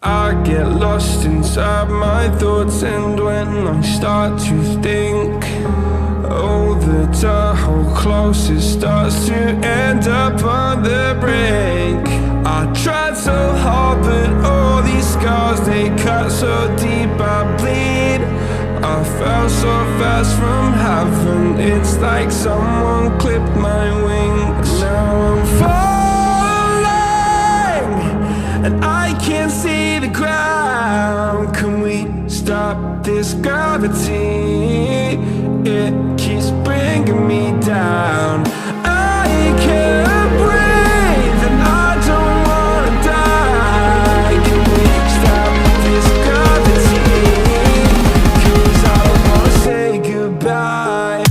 I get lost inside my thoughts, and when I start to think, oh, the door closest starts to end up on the brink. I tried so hard, but all these scars, they cut so deep I bleed. I fell so fast from heaven, it's like someone clipped my wings. Now I'm falling, and I can't see the ground. Can we stop this gravity? It keeps bringing me down. I can't breathe, and I don't wanna die. Can we stop this gravity? 'Cause I don't wanna say goodbye.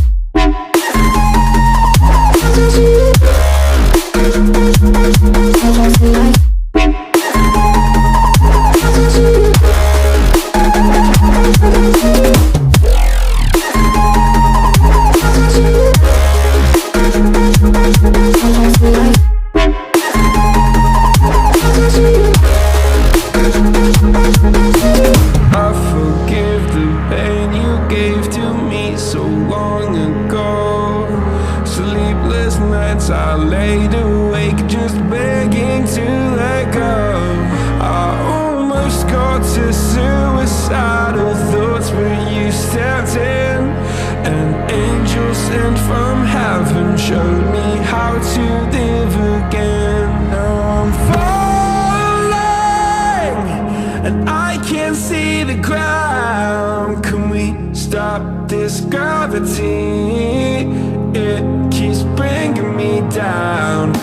I laid awake just begging to let go. I almost got to suicidal thoughts, but you stepped in. An angel sent from heaven showed me how to live again. Now I'm falling, and I can't see the ground. Can we stop this gravity? It keeps bringing me down.